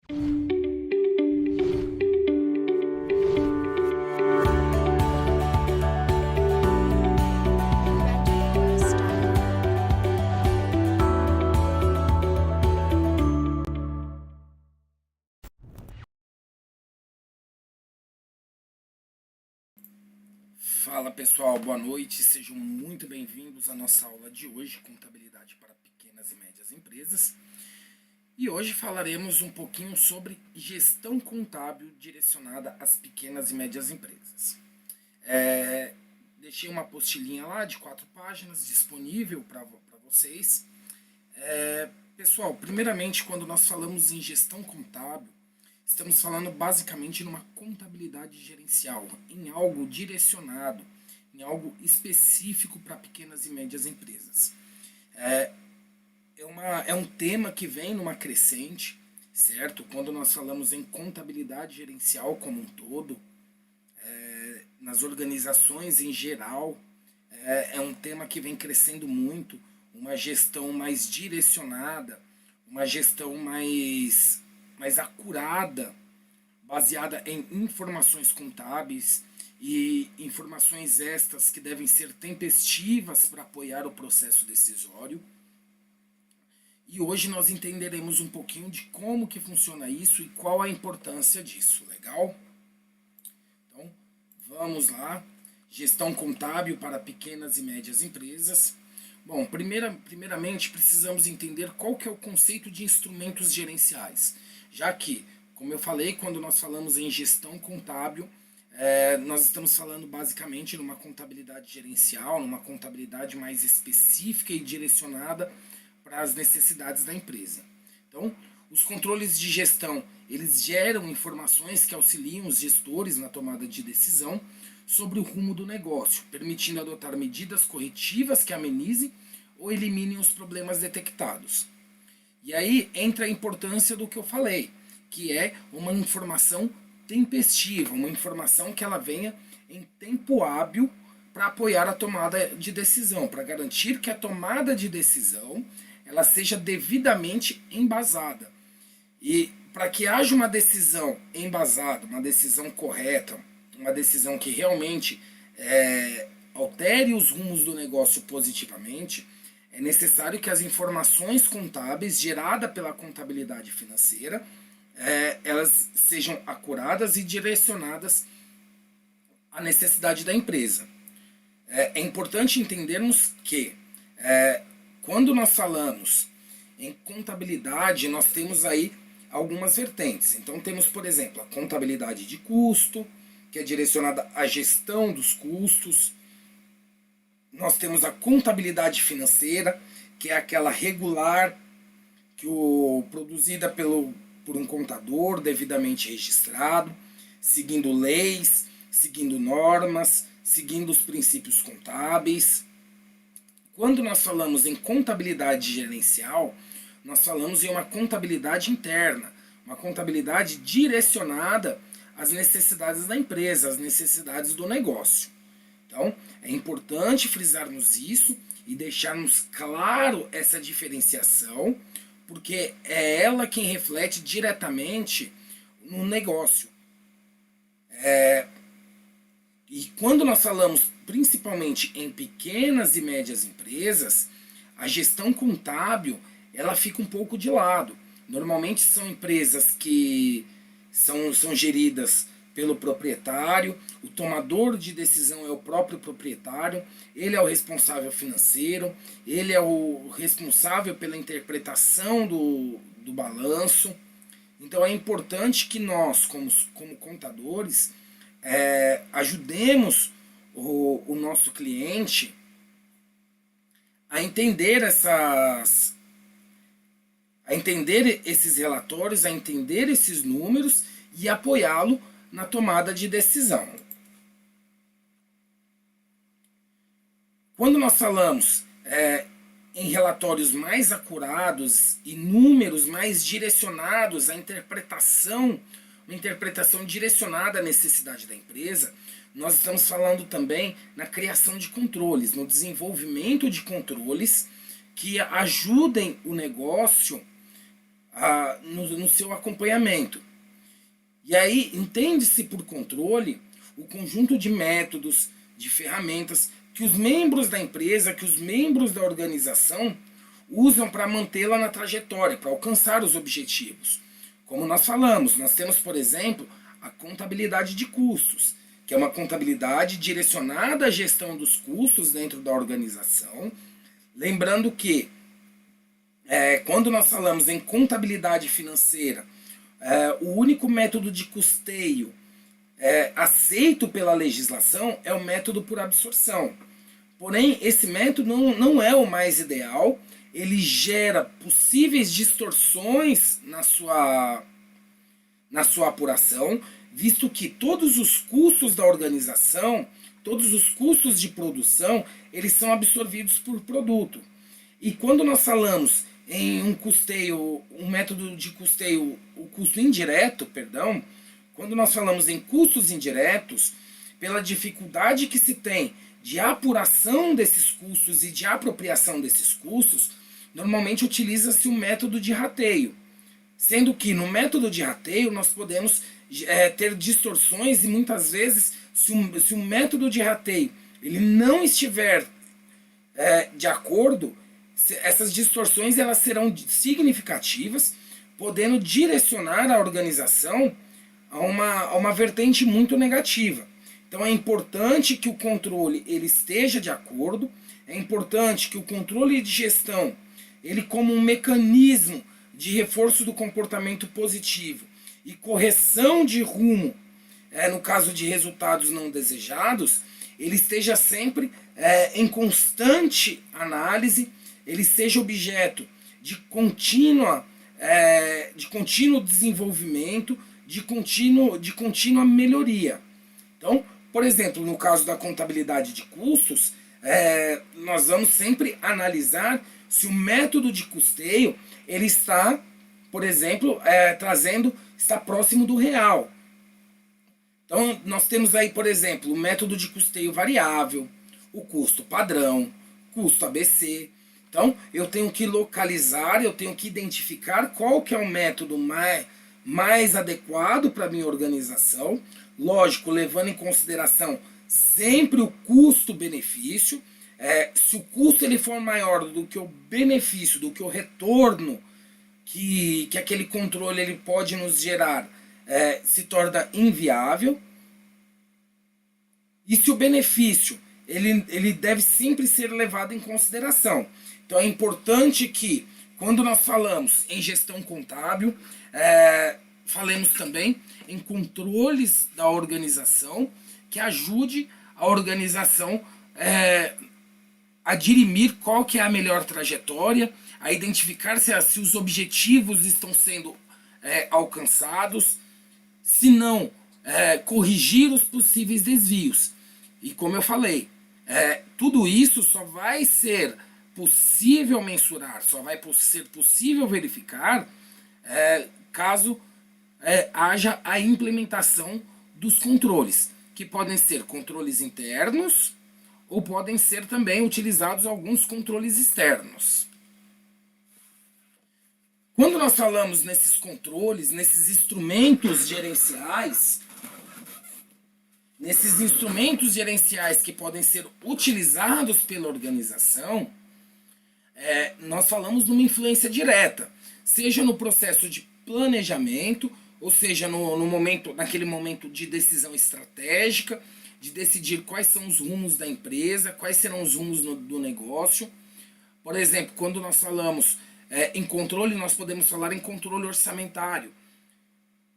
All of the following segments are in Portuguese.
Fala pessoal, boa noite, sejam muito bem-vindos à nossa aula de hoje, Contabilidade para Pequenas e Médias Empresas. E hoje falaremos um pouquinho sobre gestão contábil direcionada às pequenas e médias empresas. Deixei uma apostilinha lá de 4 páginas disponível para vocês. Pessoal, primeiramente, quando nós falamos em gestão contábil, estamos falando basicamente numa contabilidade gerencial, em algo direcionado, em algo específico para pequenas e médias empresas. É um tema que vem numa crescente, certo? Quando nós falamos em contabilidade gerencial como um todo, nas organizações em geral, é um tema que vem crescendo muito, uma gestão mais direcionada, uma gestão mais acurada, baseada em informações contábeis e informações estas que devem ser tempestivas para apoiar o processo decisório. E hoje nós entenderemos um pouquinho de como que funciona isso e qual a importância disso, legal? Então, vamos lá. Gestão contábil para pequenas e médias empresas. Bom, primeiramente precisamos entender qual que é o conceito de instrumentos gerenciais, já que, como eu falei, quando nós falamos em gestão contábil, nós estamos falando basicamente numa contabilidade gerencial, numa contabilidade mais específica e direcionada para as necessidades da empresa. Então, os controles de gestão, eles geram informações que auxiliam os gestores na tomada de decisão sobre o rumo do negócio, permitindo adotar medidas corretivas que amenizem ou eliminem os problemas detectados. E aí entra a importância do que eu falei, que é uma informação tempestiva, uma informação que ela venha em tempo hábil para apoiar a tomada de decisão, para garantir que a tomada de decisão ela seja devidamente embasada. E para que haja uma decisão embasada, uma decisão correta, uma decisão que realmente altere os rumos do negócio positivamente, é necessário que as informações contábeis geradas pela contabilidade financeira, elas sejam acuradas e direcionadas à necessidade da empresa. É importante entendermos que quando nós falamos em contabilidade, nós temos aí algumas vertentes. Então temos, por exemplo, a contabilidade de custo, que é direcionada à gestão dos custos. Nós temos a contabilidade financeira, que é aquela regular, produzida por um contador devidamente registrado, seguindo leis, seguindo normas, seguindo os princípios contábeis. Quando nós falamos em contabilidade gerencial, nós falamos em uma contabilidade interna, uma contabilidade direcionada às necessidades da empresa, às necessidades do negócio. Então, é importante frisarmos isso e deixarmos claro essa diferenciação, porque é ela quem reflete diretamente no negócio. E quando nós falamos principalmente em pequenas e médias empresas, a gestão contábil ela fica um pouco de lado. Normalmente são empresas que são geridas pelo proprietário, o tomador de decisão é o próprio proprietário, ele é o responsável financeiro, ele é o responsável pela interpretação do balanço. Então é importante que nós, como contadores, ajudemos o nosso cliente a entender esses relatórios, a entender esses números e apoiá-lo na tomada de decisão. Quando nós falamos em relatórios mais acurados e números mais direcionados à interpretação, uma interpretação direcionada à necessidade da empresa, nós estamos falando também na criação de controles, no desenvolvimento de controles que ajudem o negócio no seu acompanhamento. E aí entende-se por controle o conjunto de métodos, de ferramentas que os membros da empresa, que os membros da organização usam para mantê-la na trajetória, para alcançar os objetivos. Como nós falamos, nós temos, por exemplo, a contabilidade de custos, que é uma contabilidade direcionada à gestão dos custos dentro da organização. Lembrando que, quando nós falamos em contabilidade financeira, o único método de custeio aceito pela legislação é o método por absorção. Porém, esse método não é o mais ideal, ele gera possíveis distorções na sua apuração, visto que todos os custos da organização, todos os custos de produção, eles são absorvidos por produto. E quando nós falamos em um método de custeio, o custo indireto, perdão, quando nós falamos em custos indiretos, pela dificuldade que se tem de apuração desses custos e de apropriação desses custos, normalmente utiliza-se o método de rateio. Sendo que no método de rateio nós podemos ter distorções e muitas vezes, se o método de rateio ele não estiver de acordo, essas distorções elas serão significativas, podendo direcionar a organização a uma vertente muito negativa. Então é importante que o controle ele esteja de acordo, é importante que o controle de gestão, ele como um mecanismo de reforço do comportamento positivo e correção de rumo, no caso de resultados não desejados, ele esteja sempre em constante análise, ele seja objeto de contínuo desenvolvimento, de contínua melhoria. Então, por exemplo, no caso da contabilidade de custos, nós vamos sempre analisar se o método de custeio ele está, por exemplo, está próximo do real. Então, nós temos aí, por exemplo, o método de custeio variável, o custo padrão, custo ABC. Então, eu tenho que localizar, eu tenho que identificar qual que é o método mais adequado para a minha organização. Lógico, levando em consideração sempre o custo-benefício. Se o custo ele for maior do que o benefício, do que o retorno que aquele controle ele pode nos gerar, se torna inviável. E se o benefício ele deve sempre ser levado em consideração. Então é importante que, quando nós falamos em gestão contábil, falemos também em controles da organização que ajude a organização a dirimir qual que é a melhor trajetória, a identificar se os objetivos estão sendo alcançados, se não, corrigir os possíveis desvios. E como eu falei, tudo isso só vai ser possível mensurar, só vai ser possível verificar caso haja a implementação dos controles, que podem ser controles internos ou podem ser também utilizados alguns controles externos. Quando nós falamos nesses controles, nesses instrumentos gerenciais que podem ser utilizados pela organização, nós falamos de uma influência direta, seja no processo de planejamento, ou seja, naquele momento de decisão estratégica, de decidir quais são os rumos da empresa, quais serão os rumos do negócio. Por exemplo, quando nós falamos em controle, nós podemos falar em controle orçamentário.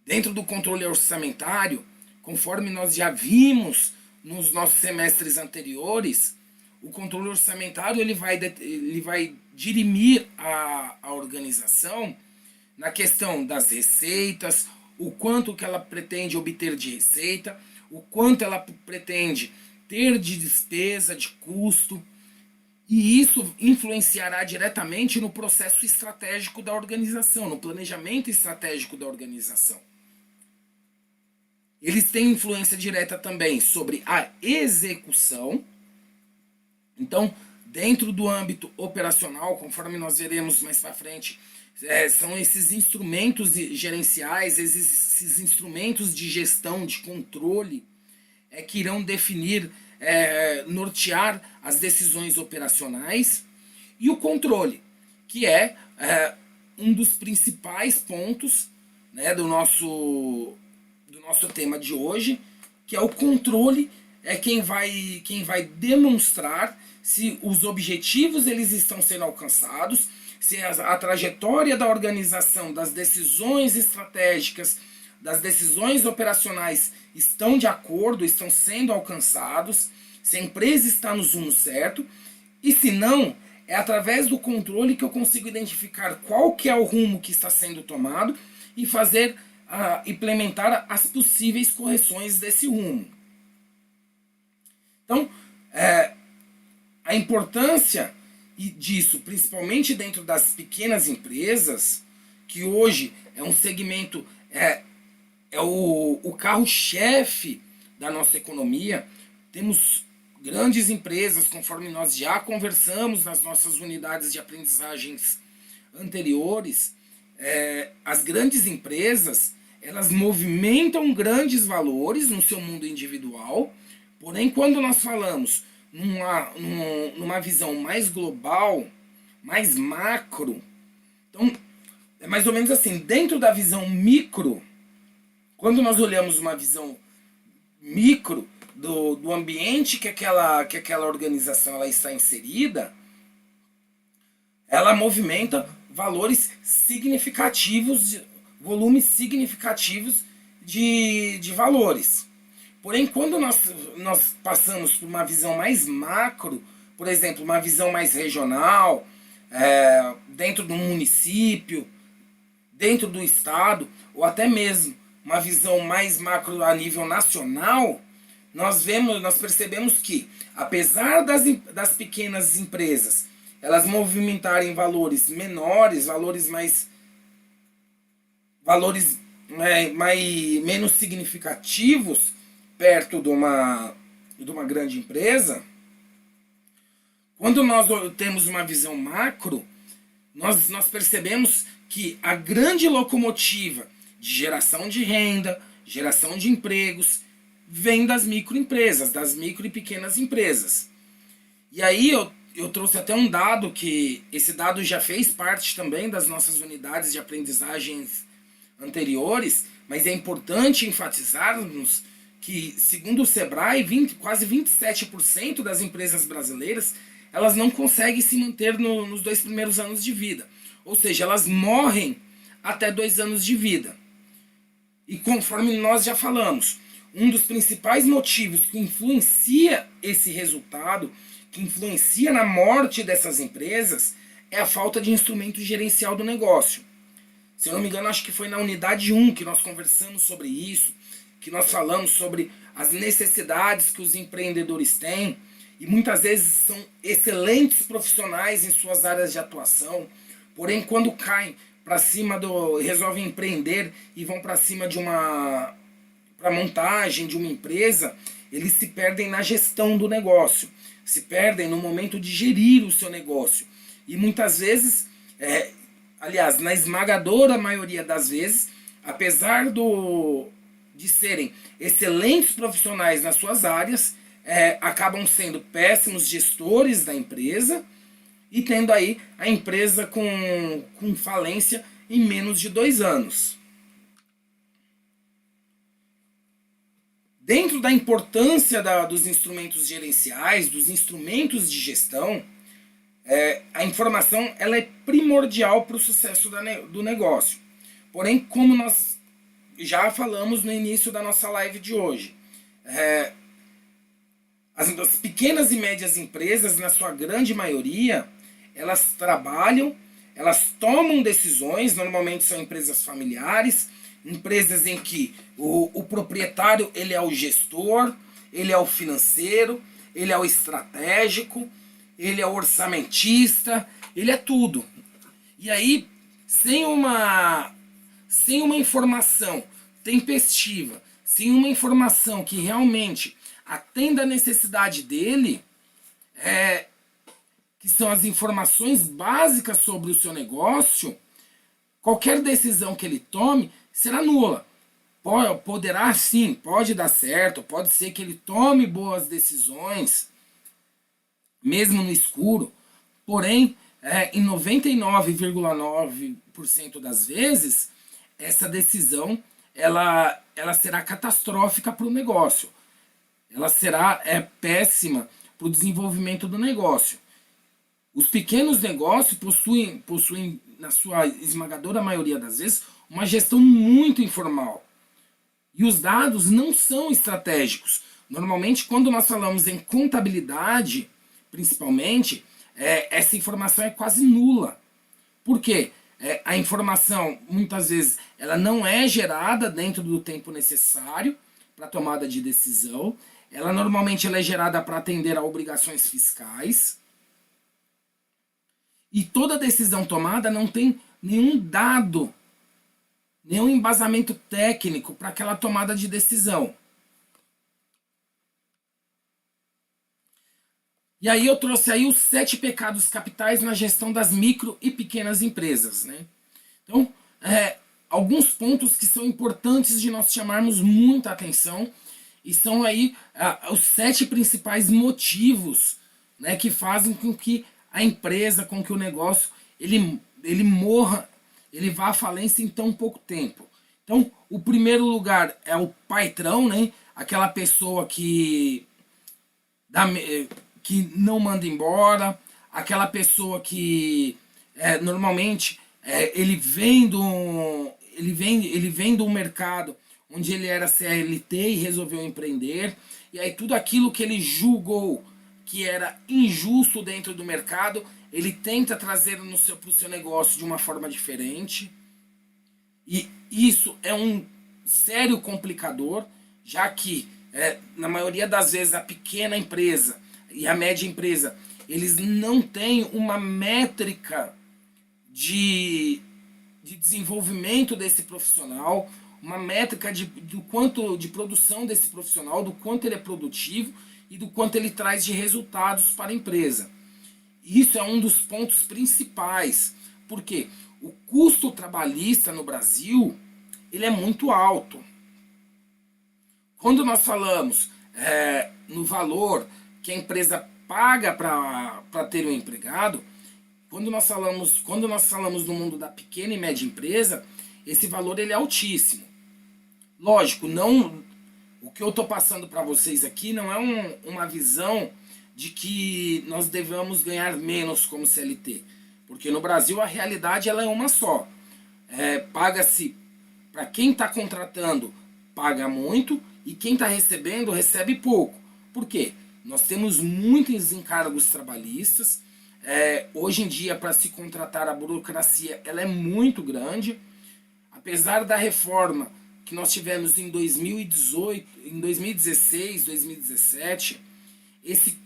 Dentro do controle orçamentário, conforme nós já vimos nos nossos semestres anteriores, o controle orçamentário ele vai dirimir a organização na questão das receitas, o quanto que ela pretende obter de receita, o quanto ela pretende ter de despesa, de custo, e isso influenciará diretamente no processo estratégico da organização, no planejamento estratégico da organização. Eles têm influência direta também sobre a execução. Então, dentro do âmbito operacional, conforme nós veremos mais para frente, são esses instrumentos gerenciais, esses instrumentos de gestão, de controle, que irão definir, nortear as decisões operacionais, e o controle, que é um dos principais pontos, né, do nosso tema de hoje, que é o controle, quem vai demonstrar se os objetivos eles estão sendo alcançados, se a trajetória da organização, das decisões estratégicas, das decisões operacionais estão de acordo, estão sendo alcançados, se a empresa está no rumo certo, e se não, é através do controle que eu consigo identificar qual que é o rumo que está sendo tomado e fazer, implementar as possíveis correções desse rumo. Então, a importância disso, principalmente dentro das pequenas empresas, que hoje é um segmento, é o carro-chefe da nossa economia. Temos grandes empresas, conforme nós já conversamos nas nossas unidades de aprendizagens anteriores, as grandes empresas, elas movimentam grandes valores no seu mundo individual, porém, quando nós falamos numa visão mais global, mais macro, então, é mais ou menos assim, dentro da visão micro, quando nós olhamos uma visão micro do ambiente que aquela organização ela está inserida, ela movimenta valores significativos, volumes significativos de valores. Porém, quando nós passamos por uma visão mais macro, por exemplo, uma visão mais regional, dentro do município, dentro do estado, ou até mesmo uma visão mais macro a nível nacional, nós percebemos que, apesar das pequenas empresas elas movimentarem valores menores, menos significativos perto de uma grande empresa, quando nós temos uma visão macro, nós percebemos que a grande locomotiva de geração de renda, geração de empregos, vem das microempresas, das micro e pequenas empresas. E aí eu trouxe até um dado, que esse dado já fez parte também das nossas unidades de aprendizagens anteriores, mas é importante enfatizarmos que, segundo o Sebrae, quase 27% das empresas brasileiras elas não conseguem se manter nos 2 primeiros anos de vida. Ou seja, elas morrem até 2 anos de vida. E conforme nós já falamos, um dos principais motivos que influencia esse resultado, que influencia na morte dessas empresas, é a falta de instrumento gerencial do negócio. Se eu não me engano, acho que foi na unidade 1 que nós conversamos sobre isso, que nós falamos sobre as necessidades que os empreendedores têm, e muitas vezes são excelentes profissionais em suas áreas de atuação, porém quando caem para cima resolvem empreender e vão para cima para montagem de uma empresa, eles se perdem na gestão do negócio, se perdem no momento de gerir o seu negócio. E muitas vezes, aliás, na esmagadora maioria das vezes, apesar de serem excelentes profissionais nas suas áreas, acabam sendo péssimos gestores da empresa e tendo aí a empresa com falência em menos de 2 anos. Dentro da importância dos instrumentos gerenciais, dos instrumentos de gestão, a informação ela é primordial para o sucesso do negócio. Porém, como nós já falamos no início da nossa live de hoje, as pequenas e médias empresas, na sua grande maioria, elas trabalham, elas tomam decisões, normalmente são empresas familiares, empresas em que o proprietário ele é o gestor, ele é o financeiro, ele é o estratégico, ele é o orçamentista, ele é tudo. E aí, sem uma informação tempestiva, sem uma informação que realmente atenda a necessidade dele, que são as informações básicas sobre o seu negócio, qualquer decisão que ele tome será nula. Poderá sim, pode dar certo, pode ser que ele tome boas decisões, mesmo no escuro, porém, em 99,9% das vezes, essa decisão ela será catastrófica para o negócio. Ela será péssima para o desenvolvimento do negócio. Os pequenos negócios possuem, na sua esmagadora maioria das vezes, uma gestão muito informal. E os dados não são estratégicos. Normalmente, quando nós falamos em contabilidade, principalmente, essa informação é quase nula. Por quê? A informação, muitas vezes, ela não é gerada dentro do tempo necessário para a tomada de decisão. Ela normalmente ela é gerada para atender a obrigações fiscais. E toda decisão tomada não tem nenhum dado, nenhum embasamento técnico para aquela tomada de decisão. E aí eu trouxe aí os 7 pecados capitais na gestão das micro e pequenas empresas, né? Então, alguns pontos que são importantes de nós chamarmos muita atenção e são aí os 7 principais motivos, né, que fazem com que a empresa, com que o negócio, ele morra, ele vá à falência em tão pouco tempo. Então, o primeiro lugar é o patrão, né? Aquela pessoa que não manda embora, aquela pessoa que normalmente ele vem do mercado onde ele era CLT e resolveu empreender, e aí tudo aquilo que ele julgou que era injusto dentro do mercado, ele tenta trazer para o seu negócio de uma forma diferente. E isso é um sério complicador, já que na maioria das vezes a pequena empresa e a média empresa, eles não têm uma métrica de desenvolvimento desse profissional, uma métrica do quanto de produção desse profissional, do quanto ele é produtivo e do quanto ele traz de resultados para a empresa. Isso é um dos pontos principais, porque o custo trabalhista no Brasil ele é muito alto. Quando nós falamos no valor que a empresa paga para ter um empregado, quando nós falamos no mundo da pequena e média empresa, esse valor ele é altíssimo. Lógico, não, o que eu estou passando para vocês aqui não é uma visão de que nós devemos ganhar menos como CLT, porque no Brasil a realidade ela é uma só. Paga-se, para quem está contratando, paga muito, e quem está recebendo, recebe pouco. Por quê? Nós temos muitos encargos trabalhistas. Hoje em dia, para se contratar, a burocracia ela é muito grande. Apesar da reforma que nós tivemos em 2018, em 2016, 2017,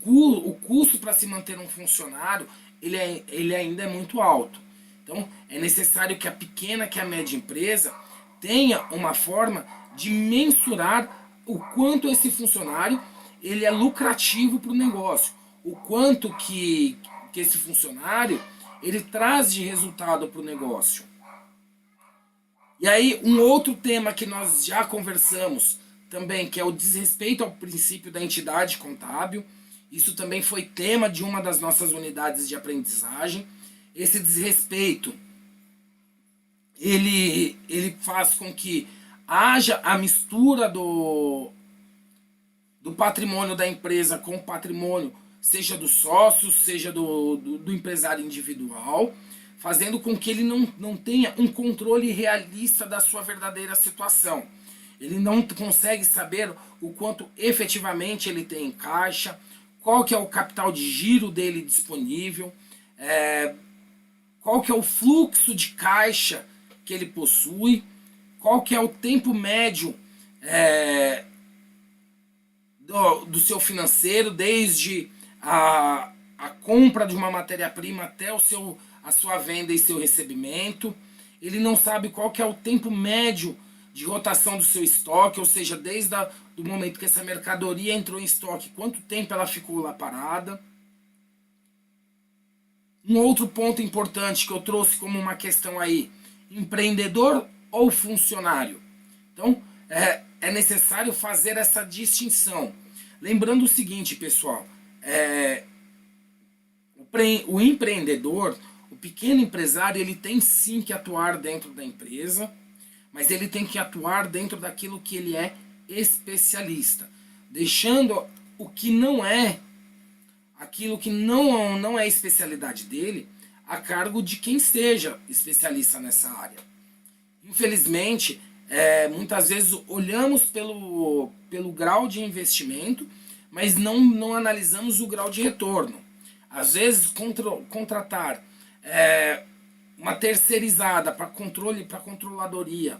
o custo para se manter um funcionário ele ainda é muito alto. Então, é necessário que a pequena, que a média empresa tenha uma forma de mensurar o quanto esse funcionário ele é lucrativo para o negócio, o quanto que esse funcionário ele traz de resultado para o negócio. E aí, um outro tema que nós já conversamos também, que é o desrespeito ao princípio da entidade contábil. Isso também foi tema de uma das nossas unidades de aprendizagem. Esse desrespeito, ele faz com que haja a mistura do patrimônio da empresa com o patrimônio, seja do sócio, seja do empresário individual, fazendo com que ele não tenha um controle realista da sua verdadeira situação. Ele não consegue saber o quanto efetivamente ele tem em caixa, qual que é o capital de giro dele disponível, qual que é o fluxo de caixa que ele possui, qual que é o tempo médio do seu financeiro, desde a compra de uma matéria-prima até a sua venda e seu recebimento. Ele não sabe qual que é o tempo médio de rotação do seu estoque, ou seja, desde o momento que essa mercadoria entrou em estoque, quanto tempo ela ficou lá parada. Um outro ponto importante que eu trouxe como uma questão aí, empreendedor ou funcionário? Então, é necessário fazer essa distinção. Lembrando o seguinte, pessoal, o empreendedor, o pequeno empresário, ele tem sim que atuar dentro da empresa, mas ele tem que atuar dentro daquilo que ele é especialista, deixando o que não é, aquilo que não é especialidade dele, a cargo de quem seja especialista nessa área. Infelizmente, muitas vezes olhamos pelo grau de investimento, mas não analisamos o grau de retorno. Às vezes, contratar uma terceirizada para controle, para controladoria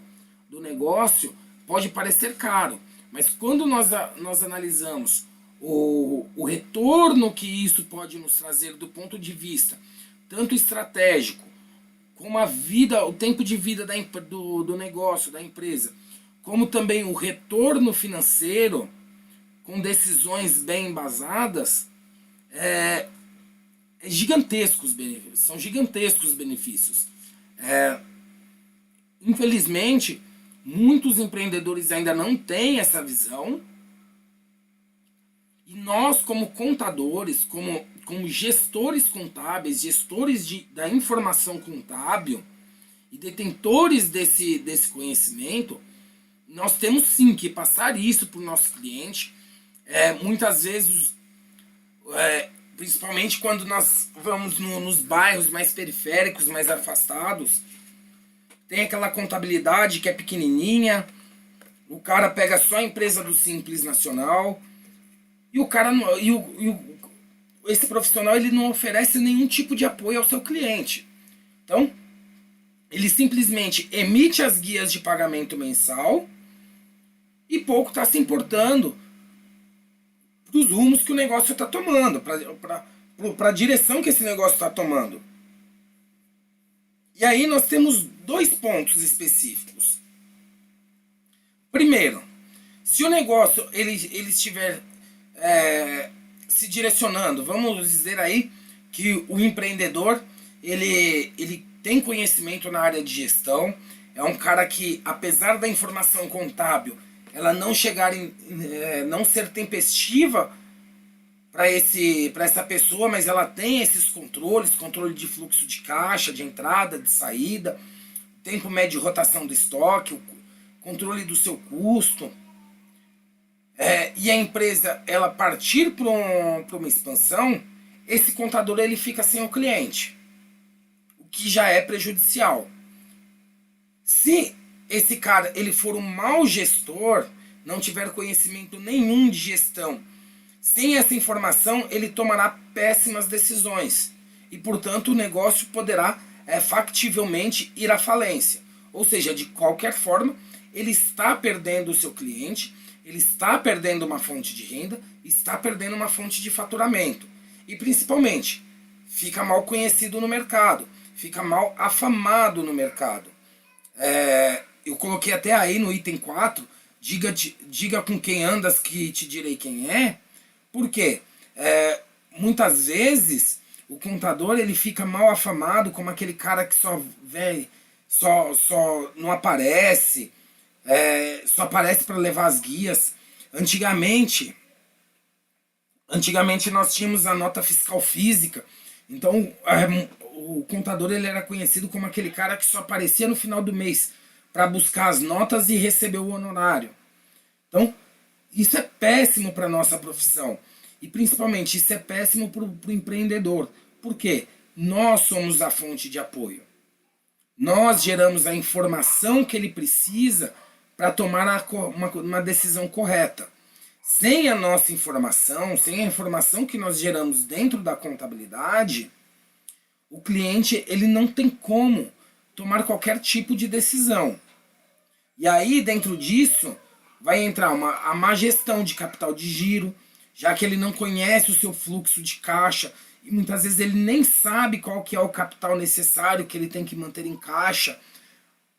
do negócio pode parecer caro, mas quando nós analisamos o retorno que isso pode nos trazer do ponto de vista tanto estratégico, como a vida, o tempo de vida do negócio, da empresa, como também o retorno financeiro, com decisões bem embasadas, gigantescos benefícios, são gigantescos benefícios. Infelizmente, muitos empreendedores ainda não têm essa visão, e nós, como contadores, como gestores contábeis, gestores da informação contábil e detentores desse conhecimento, nós temos sim que passar isso para o nosso cliente. Muitas vezes, principalmente quando nós vamos nos bairros mais periféricos, mais afastados, tem aquela contabilidade que é pequenininha, o cara pega só a empresa do Simples Nacional, e o cara esse profissional ele não oferece nenhum tipo de apoio ao seu cliente. Então, ele simplesmente emite as guias de pagamento mensal e pouco está se importando para os rumos que o negócio está tomando, para a direção que esse negócio está tomando. E aí nós temos dois pontos específicos. Primeiro, se o negócio ele estiver se direcionando, vamos dizer aí que o empreendedor ele tem conhecimento na área de gestão, é um cara que, apesar da informação contábil ela não não ser tempestiva para essa pessoa, mas ela tem esses controle de fluxo de caixa, de entrada, de saída, tempo médio de rotação do estoque, o controle do seu custo, e a empresa ela partir para uma expansão, esse contador ele fica sem o cliente, o que já é prejudicial. Se esse cara ele for um mau gestor, não tiver conhecimento nenhum de gestão, sem essa informação ele tomará péssimas decisões e, portanto, o negócio poderá factivelmente ir à falência. Ou seja, de qualquer forma, ele está perdendo o seu cliente, ele está perdendo uma fonte de renda, está perdendo uma fonte de faturamento. E, principalmente, fica mal conhecido no mercado, fica mal afamado no mercado. Eu coloquei até aí no item 4, diga com quem andas que te direi quem é. Por quê? Muitas vezes o contador ele fica mal afamado como aquele cara que só não aparece, só aparece para levar as guias. Antigamente nós tínhamos a nota fiscal física, então o contador ele era conhecido como aquele cara que só aparecia no final do mês para buscar as notas e receber o honorário. Então, isso é péssimo para a nossa profissão. E principalmente isso é péssimo para o empreendedor. Por quê? Nós somos a fonte de apoio. Nós geramos a informação que ele precisa para tomar uma decisão correta. Sem a nossa informação, sem a informação que nós geramos dentro da contabilidade, o cliente ele não tem como tomar qualquer tipo de decisão. E aí, dentro disso, vai entrar a má gestão de capital de giro, já que ele não conhece o seu fluxo de caixa e muitas vezes ele nem sabe qual que é o capital necessário que ele tem que manter em caixa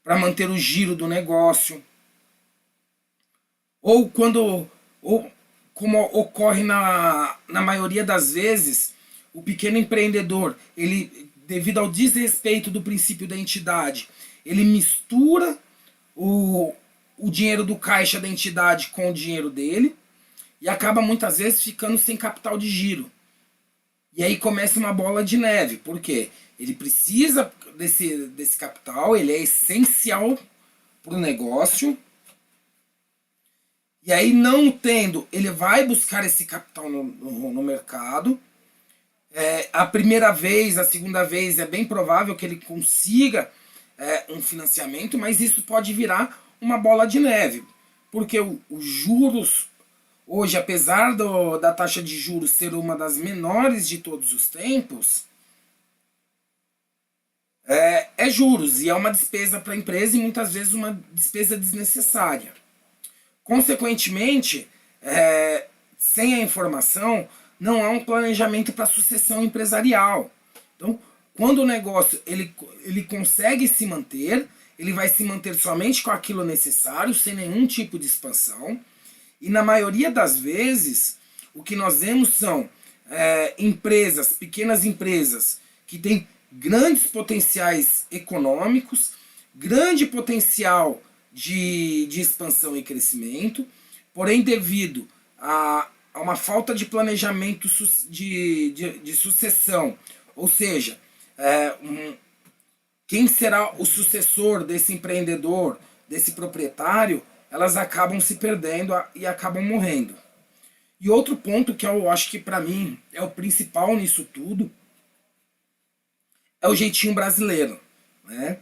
para manter o giro do negócio. Ou como ocorre na maioria das vezes, o pequeno empreendedor, ele, devido ao desrespeito do princípio da entidade, ele mistura o dinheiro do caixa da entidade com o dinheiro dele e acaba muitas vezes ficando sem capital de giro. E aí começa uma bola de neve. Por quê? Ele precisa desse capital, ele é essencial para o negócio. E aí, não tendo, ele vai buscar esse capital no mercado. A primeira vez, a segunda vez, é bem provável que ele consiga um financiamento, mas isso pode virar uma bola de neve. Porque os juros, hoje, apesar da taxa de juros ser uma das menores de todos os tempos, é juros e é uma despesa para a empresa e muitas vezes uma despesa desnecessária. Consequentemente, sem a informação, não há um planejamento para a sucessão empresarial. Então, quando o negócio ele consegue se manter, ele vai se manter somente com aquilo necessário, sem nenhum tipo de expansão. E na maioria das vezes, o que nós vemos são empresas, pequenas empresas, que têm grandes potenciais econômicos, grande potencial de expansão e crescimento, porém devido a uma falta de planejamento de sucessão, ou seja, quem será o sucessor desse empreendedor, desse proprietário, elas acabam se perdendo e acabam morrendo. E outro ponto que eu acho que para mim é o principal nisso tudo é o jeitinho brasileiro, né?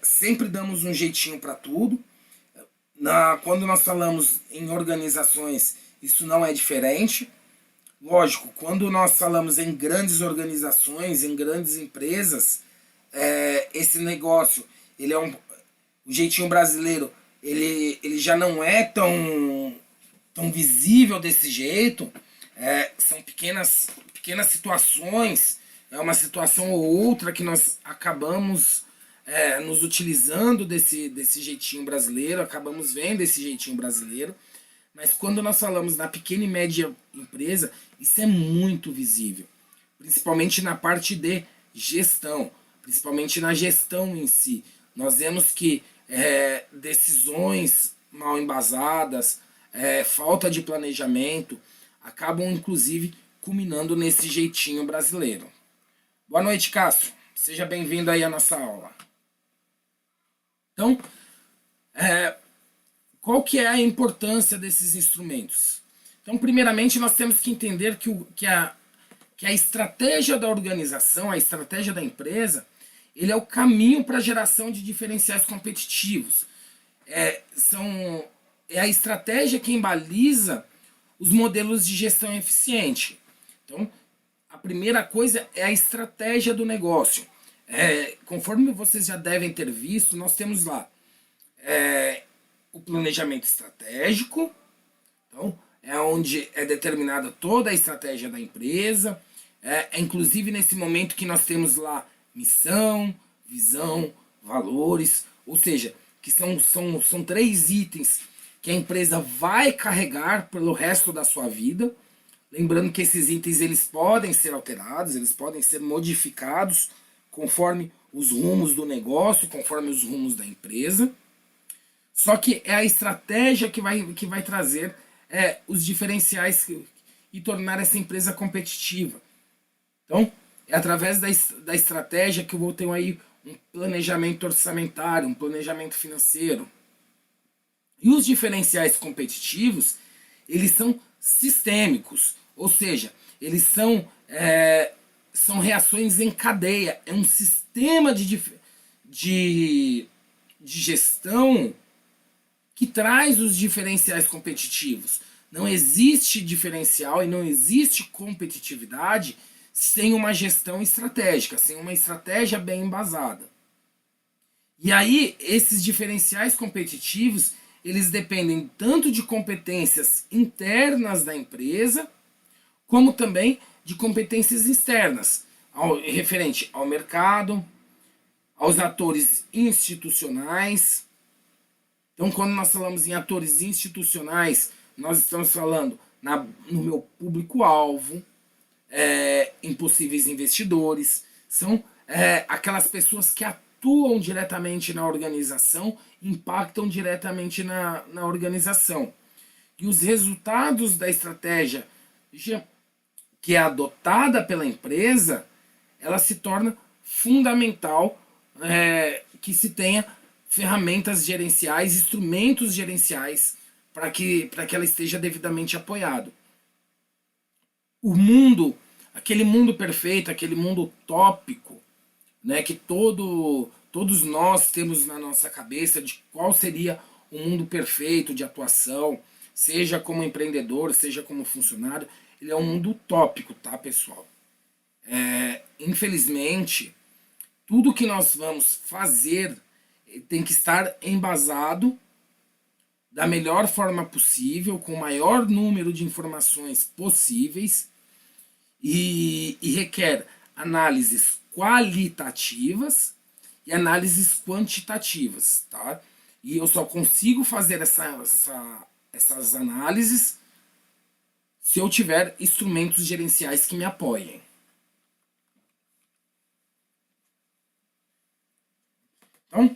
Sempre damos um jeitinho para tudo. Quando nós falamos em organizações, isso não é diferente. Lógico, quando nós falamos em grandes organizações, em grandes empresas, esse negócio, o jeitinho brasileiro, ele já não é tão visível desse jeito. São pequenas situações, é uma situação ou outra que nós acabamos nos utilizando desse jeitinho brasileiro, acabamos vendo esse jeitinho brasileiro, mas quando nós falamos na pequena e média empresa, isso é muito visível, principalmente na parte de gestão, principalmente na gestão em si. Nós vemos que decisões mal embasadas, falta de planejamento, acabam inclusive culminando nesse jeitinho brasileiro. Boa noite, Cássio. Seja bem-vindo aí à nossa aula. Então, qual que é a importância desses instrumentos? Então, primeiramente, nós temos que entender que a estratégia da organização, a estratégia da empresa, ele é o caminho para a geração de diferenciais competitivos. É a estratégia que embaliza os modelos de gestão eficiente. Então, a primeira coisa é a estratégia do negócio. Conforme vocês já devem ter visto, nós temos lá o planejamento estratégico, então é onde é determinada toda a estratégia da empresa, inclusive nesse momento que nós temos lá missão, visão, valores, ou seja, que são 3 itens que a empresa vai carregar pelo resto da sua vida. Lembrando que esses itens eles podem ser alterados, eles podem ser modificados conforme os rumos do negócio, conforme os rumos da empresa. Só que é a estratégia que vai trazer os diferenciais e tornar essa empresa competitiva. Então, é através da estratégia que eu vou ter aí um planejamento orçamentário, um planejamento financeiro. E os diferenciais competitivos, eles são sistêmicos, ou seja, eles são reações em cadeia, é um sistema de gestão que traz os diferenciais competitivos. Não existe diferencial e não existe competitividade sem uma gestão estratégica, sem uma estratégia bem embasada. E aí, esses diferenciais competitivos, eles dependem tanto de competências internas da empresa, como também de competências externas, referente ao mercado, aos atores institucionais. Então, quando nós falamos em atores institucionais, nós estamos falando no meu público-alvo, em possíveis investidores, são aquelas pessoas que atuam diretamente na organização, impactam diretamente na organização. E os resultados da estratégia que é adotada pela empresa, ela se torna fundamental que se tenha ferramentas gerenciais, instrumentos gerenciais para que ela esteja devidamente apoiado. O mundo, aquele mundo perfeito, aquele mundo utópico, né, que todos nós temos na nossa cabeça de qual seria o mundo perfeito de atuação, seja como empreendedor, seja como funcionário, ele é um mundo utópico, tá, pessoal? Infelizmente, tudo que nós vamos fazer tem que estar embasado da melhor forma possível, com o maior número de informações possíveis e requer análises qualitativas e análises quantitativas, tá? E eu só consigo fazer essas análises se eu tiver instrumentos gerenciais que me apoiem. Então,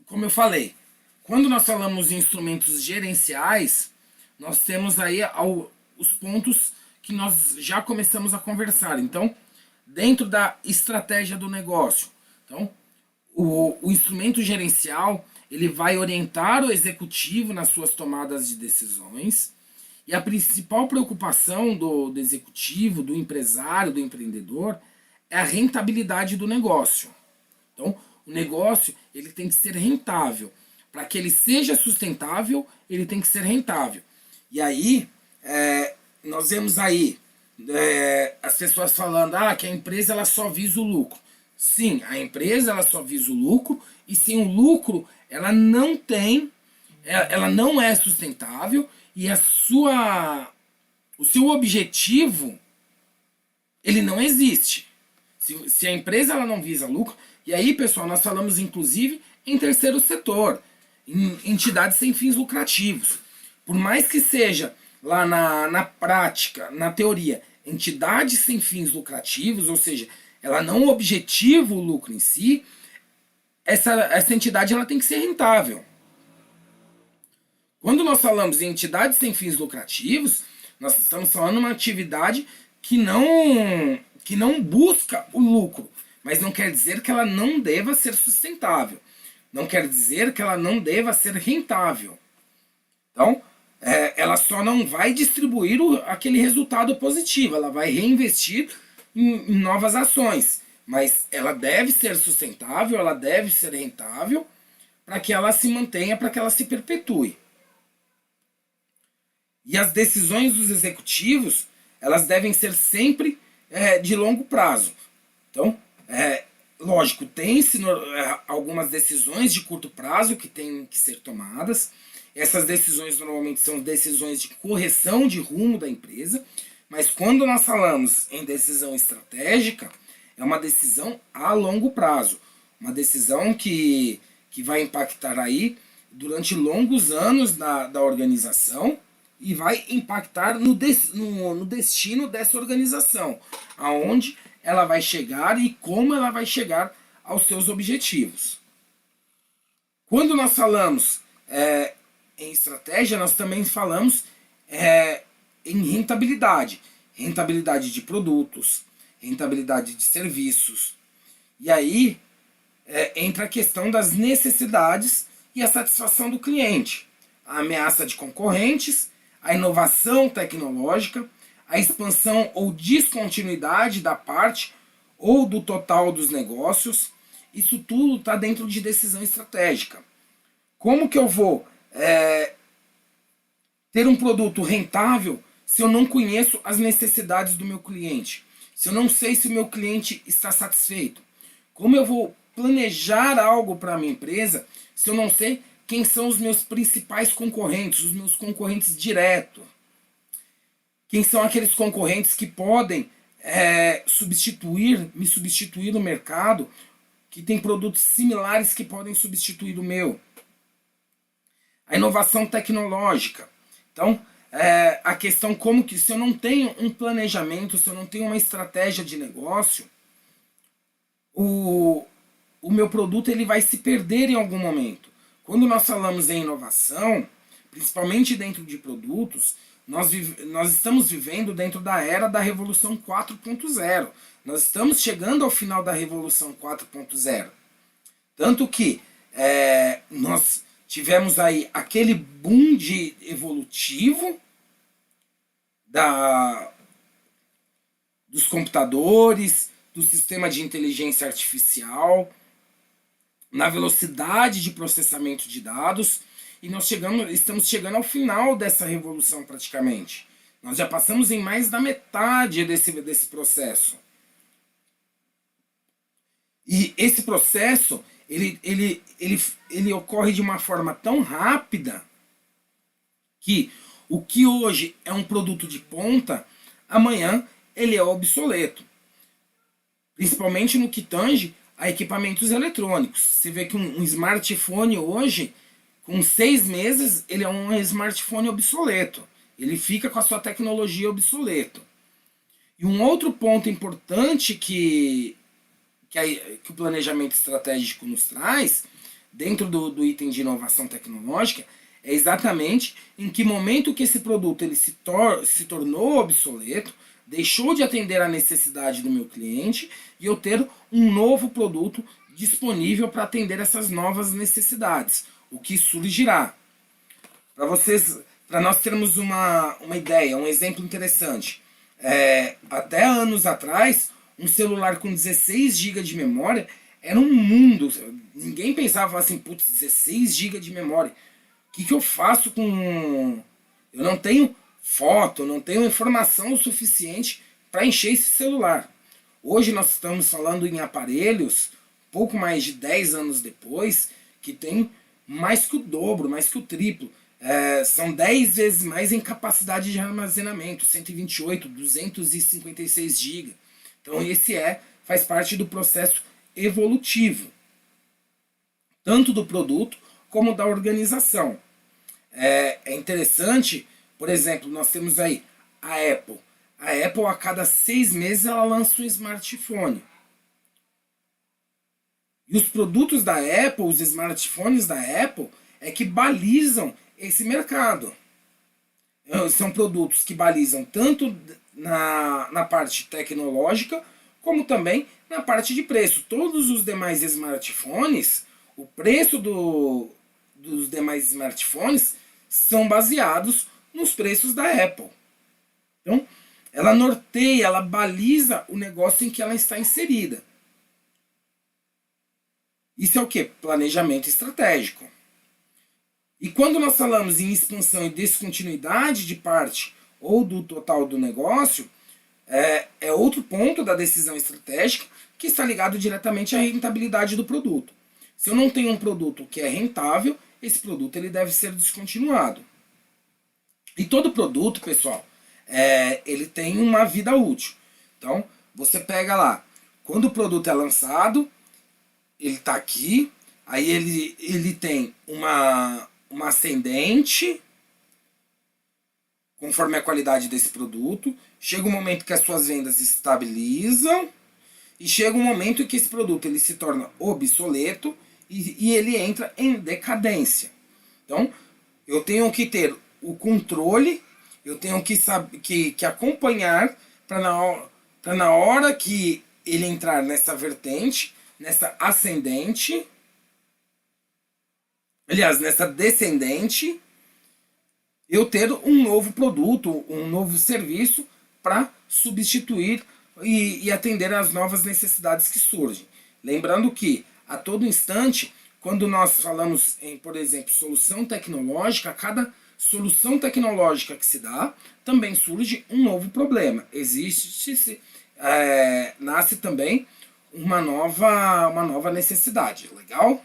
como eu falei, quando nós falamos em instrumentos gerenciais, nós temos aí os pontos que nós já começamos a conversar. Então, dentro da estratégia do negócio, então, o instrumento gerencial ele vai orientar o executivo nas suas tomadas de decisões, e a principal preocupação do executivo, do empresário, do empreendedor é a rentabilidade do negócio. Então, o negócio ele tem que ser rentável. Para que ele seja sustentável, ele tem que ser rentável. E aí, nós vemos aí as pessoas falando que a empresa ela só visa o lucro. Sim, a empresa ela só visa o lucro, e sem o lucro ela não é sustentável, e o seu objetivo ele não existe. Se a empresa ela não visa lucro, e aí, pessoal, nós falamos inclusive em terceiro setor, em entidades sem fins lucrativos. Por mais que seja lá na prática, na teoria, entidades sem fins lucrativos, ou seja, ela não objetiva o lucro em si, essa entidade ela tem que ser rentável. Quando nós falamos em entidades sem fins lucrativos, nós estamos falando de uma atividade que não busca o lucro, mas não quer dizer que ela não deva ser sustentável. Não quer dizer que ela não deva ser rentável. Então, ela só não vai distribuir aquele resultado positivo, ela vai reinvestir em novas ações. Mas ela deve ser sustentável, ela deve ser rentável para que ela se mantenha, para que ela se perpetue. E as decisões dos executivos, elas devem ser sempre de longo prazo. Então, lógico, tem-se algumas decisões de curto prazo que têm que ser tomadas. Essas decisões normalmente são decisões de correção de rumo da empresa, mas quando nós falamos em decisão estratégica, é uma decisão a longo prazo. Uma decisão que vai impactar aí durante longos anos da organização e vai impactar no destino dessa organização, aonde ela vai chegar e como ela vai chegar aos seus objetivos. Quando nós falamos em estratégia, nós também falamos em rentabilidade. Rentabilidade de produtos, rentabilidade de serviços. E aí entra a questão das necessidades e a satisfação do cliente. A ameaça de concorrentes, a inovação tecnológica, a expansão ou descontinuidade da parte ou do total dos negócios. Isso tudo está dentro de decisão estratégica. Como que eu vou ter um produto rentável se eu não conheço as necessidades do meu cliente? Se eu não sei se o meu cliente está satisfeito? Como eu vou planejar algo para a minha empresa se eu não sei quem são os meus principais concorrentes, os meus concorrentes diretos? Quem são aqueles concorrentes que podem me substituir no mercado, que tem produtos similares que podem substituir o meu? A inovação tecnológica. Então, a questão como que se eu não tenho um planejamento, se eu não tenho uma estratégia de negócio, o, o meu produto ele vai se perder em algum momento. Quando nós falamos em inovação, principalmente dentro de produtos, nós estamos vivendo dentro da era da Revolução 4.0. Nós estamos chegando ao final da Revolução 4.0. Tanto que nós tivemos aí aquele boom de evolutivo dos computadores, do sistema de inteligência artificial, na velocidade de processamento de dados, e estamos chegando ao final dessa revolução praticamente. Nós já passamos em mais da metade desse processo. E esse processo, ele ocorre de uma forma tão rápida que o que hoje é um produto de ponta, amanhã ele é obsoleto. Principalmente no que tange a equipamentos eletrônicos. Você vê que um smartphone hoje, com 6 meses, ele é um smartphone obsoleto. Ele fica com a sua tecnologia obsoleto. E um outro ponto importante que o planejamento estratégico nos traz, dentro do item de inovação tecnológica, é exatamente em que momento que esse produto ele se tornou obsoleto, deixou de atender a necessidade do meu cliente e eu ter um novo produto disponível para atender essas novas necessidades, o que surgirá. Para nós termos uma ideia, um exemplo interessante, até anos atrás, um celular com 16 GB de memória era um mundo. Ninguém pensava assim, putz, 16 GB de memória. O que eu faço com... Eu não tenho foto, não tenho informação o suficiente para encher esse celular. Hoje nós estamos falando em aparelhos, pouco mais de 10 anos depois, que tem mais que o dobro, mais que o triplo. São 10 vezes mais em capacidade de armazenamento, 128, 256 GB. Então esse faz parte do processo evolutivo, tanto do produto como da organização. É interessante, por exemplo, nós temos aí a Apple. A Apple, a cada 6 meses, ela lança um smartphone. E os produtos da Apple, os smartphones da Apple, é que balizam esse mercado. São produtos que balizam tanto na parte tecnológica, como também na parte de preço. Todos os demais smartphones, o preço dos demais smartphones são baseados nos preços da Apple. Então, ela norteia, ela baliza o negócio em que ela está inserida. Isso é o que? Planejamento estratégico. E quando nós falamos em expansão e descontinuidade de parte ou do total do negócio, é outro ponto da decisão estratégica que está ligado diretamente à rentabilidade do produto. Se eu não tenho um produto que é rentável, esse produto ele deve ser descontinuado. E todo produto, pessoal, ele tem uma vida útil. Então, você pega lá, quando o produto é lançado, ele está aqui, aí ele tem uma ascendente, conforme a qualidade desse produto. Chega um momento que as suas vendas estabilizam e chega um momento em que esse produto ele se torna obsoleto e ele entra em decadência. Então, eu tenho que ter o controle, eu tenho que acompanhar para na hora que ele entrar nessa vertente, nessa ascendente, aliás, nessa descendente, eu ter um novo produto, um novo serviço para substituir e atender às novas necessidades que surgem. Lembrando que, a todo instante, quando nós falamos em, por exemplo, solução tecnológica, cada solução tecnológica que se dá, também surge um novo problema. Nasce também uma nova necessidade. Legal?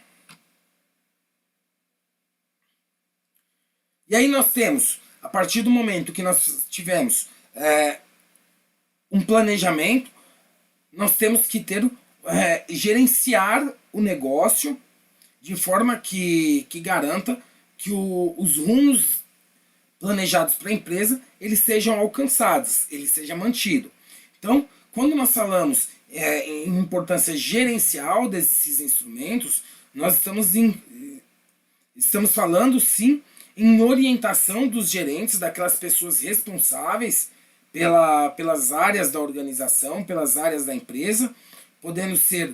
E aí nós temos, a partir do momento que nós tivemos um planejamento, nós temos que gerenciar o negócio de forma que garanta que os rumos planejados para a empresa, eles sejam alcançados, ele seja mantido. Então, quando nós falamos em importância gerencial desses instrumentos, nós estamos falando sim em orientação dos gerentes, daquelas pessoas responsáveis pelas áreas da organização, pelas áreas da empresa, podendo ser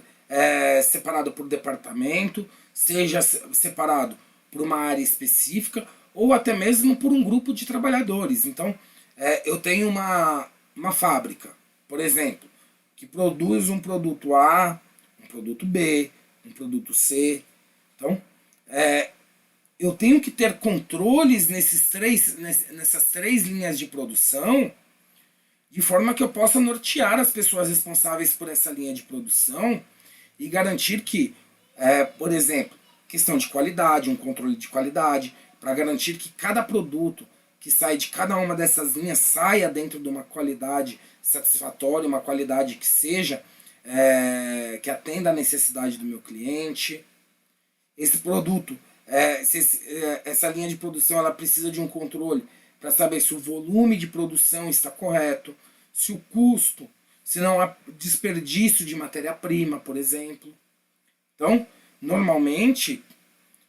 separado por departamento, seja separado por uma área específica, ou até mesmo por um grupo de trabalhadores. Então, eu tenho uma fábrica, por exemplo, que produz um produto A, um produto B, um produto C. Então, eu tenho que ter controles nessas três linhas de produção, de forma que eu possa nortear as pessoas responsáveis por essa linha de produção e garantir que, por exemplo, questão de qualidade, um controle de qualidade, para garantir que cada produto que sai de cada uma dessas linhas saia dentro de uma qualidade satisfatória, uma qualidade que seja, que atenda à necessidade do meu cliente. Esse produto, essa linha de produção, ela precisa de um controle para saber se o volume de produção está correto, se o custo, se não há desperdício de matéria-prima, por exemplo. Então, normalmente,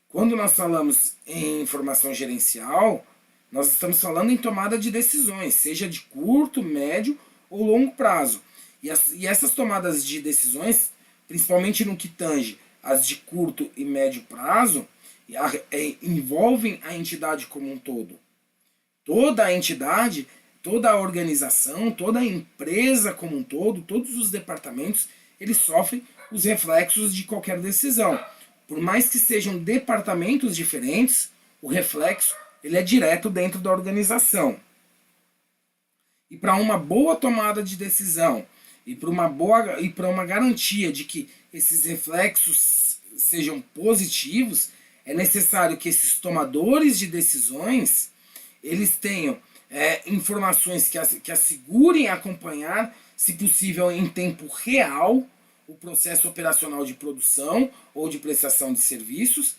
quando nós falamos em informação gerencial, nós estamos falando em tomada de decisões, seja de curto, médio ou longo prazo. E essas tomadas de decisões, principalmente no que tange as de curto e médio prazo, envolvem a entidade como um todo. Toda a entidade, toda a organização, toda a empresa como um todo, todos os departamentos, eles sofrem os reflexos de qualquer decisão. Por mais que sejam departamentos diferentes, o reflexo ele é direto dentro da organização. E para uma boa tomada de decisão e para uma garantia de que esses reflexos sejam positivos, é necessário que esses tomadores de decisões eles tenham informações que assegurem acompanhar, se possível em tempo real, o processo operacional de produção ou de prestação de serviços,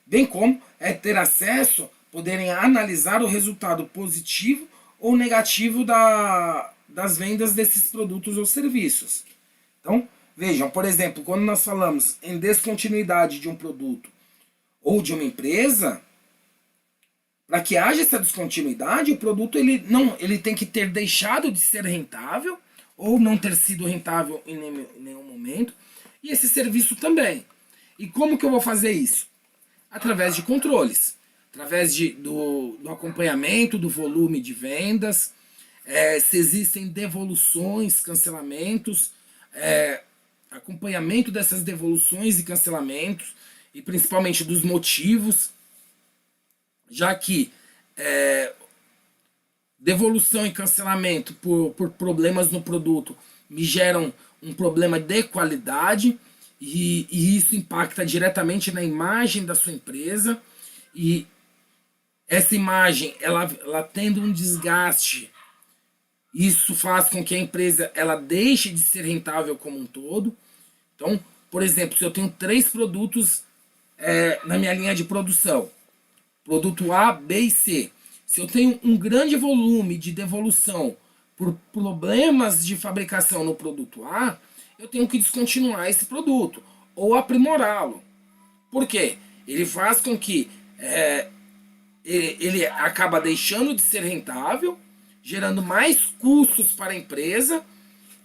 bem como ter acesso, poderem analisar o resultado positivo ou negativo das vendas desses produtos ou serviços. Então, vejam, por exemplo, quando nós falamos em descontinuidade de um produto ou de uma empresa, para que haja essa descontinuidade, o produto ele tem que ter deixado de ser rentável ou não ter sido rentável em nenhum momento, e esse serviço também. E como que eu vou fazer isso? Através de controles, através do acompanhamento do volume de vendas, se existem devoluções, cancelamentos, acompanhamento dessas devoluções e cancelamentos, e principalmente dos motivos, já que devolução e cancelamento por problemas no produto me geram um problema de qualidade e isso impacta diretamente na imagem da sua empresa, e essa imagem, ela tendo um desgaste, isso faz com que a empresa ela deixe de ser rentável como um todo. Então, por exemplo, se eu tenho 3 produtos na minha linha de produção, produto A, B e C, se eu tenho um grande volume de devolução por problemas de fabricação no produto A, eu tenho que descontinuar esse produto ou aprimorá-lo. Por quê? Ele faz com que ele acaba deixando de ser rentável, gerando mais custos para a empresa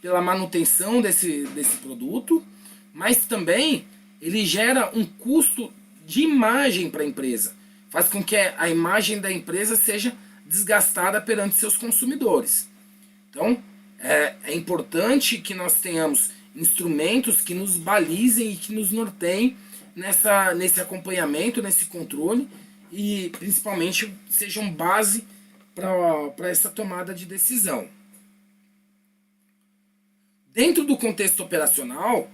pela manutenção desse produto, mas também ele gera um custo de imagem para a empresa. Faz com que a imagem da empresa seja desgastada perante seus consumidores. Então, é importante que nós tenhamos instrumentos que nos balizem e que nos norteiem nesse acompanhamento, nesse controle, e principalmente sejam base para essa tomada de decisão. Dentro do contexto operacional,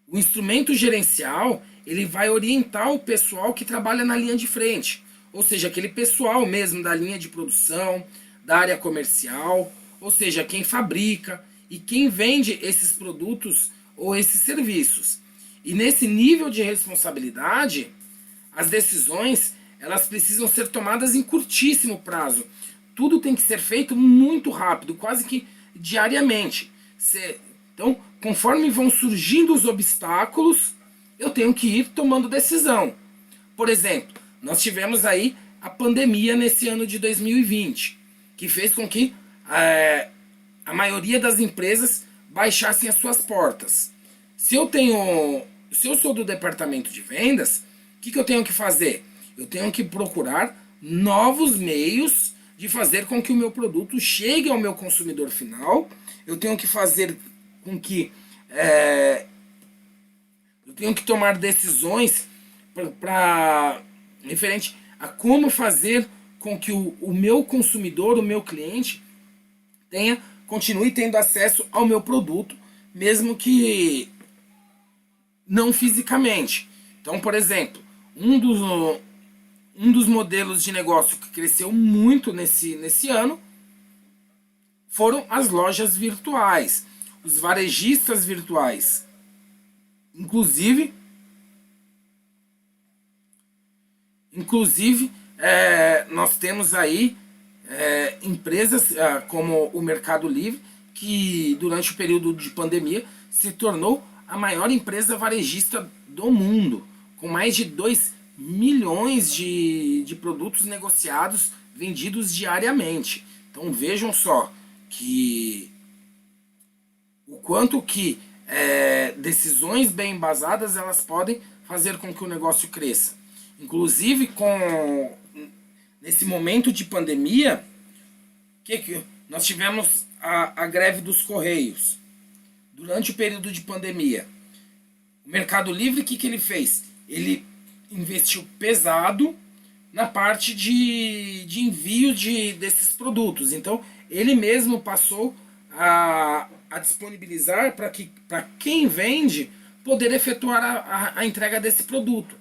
o instrumento gerencial ele vai orientar o pessoal que trabalha na linha de frente, ou seja, aquele pessoal mesmo da linha de produção, da área comercial, ou seja, quem fabrica e quem vende esses produtos ou esses serviços. E nesse nível de responsabilidade, as decisões elas precisam ser tomadas em curtíssimo prazo. Tudo tem que ser feito muito rápido, quase que diariamente. Então, conforme vão surgindo os obstáculos, eu tenho que ir tomando decisão. Por exemplo, nós tivemos aí a pandemia nesse ano de 2020, que fez com que a maioria das empresas baixassem as suas portas. Se eu sou do departamento de vendas, o que eu tenho que fazer? Eu tenho que procurar novos meios de fazer com que o meu produto chegue ao meu consumidor final. Eu tenho que fazer com que eu tenho que tomar decisões para referente a como fazer com que o meu consumidor, o meu cliente, continue tendo acesso ao meu produto, mesmo que não fisicamente. Então, por exemplo, um dos modelos de negócio que cresceu muito nesse ano foram as lojas virtuais, os varejistas virtuais. Inclusive nós temos aí empresas como o Mercado Livre, que durante o período de pandemia se tornou a maior empresa varejista do mundo, com mais de 2 milhões de produtos negociados, vendidos diariamente. Então vejam só que o quanto que decisões bem embasadas elas podem fazer com que o negócio cresça. Inclusive, nesse momento de pandemia, que nós tivemos a greve dos Correios. Durante o período de pandemia, o Mercado Livre, o que ele fez? Ele investiu pesado na parte de envio desses produtos. Então, ele mesmo passou a disponibilizar para quem vende poder efetuar a entrega desse produto.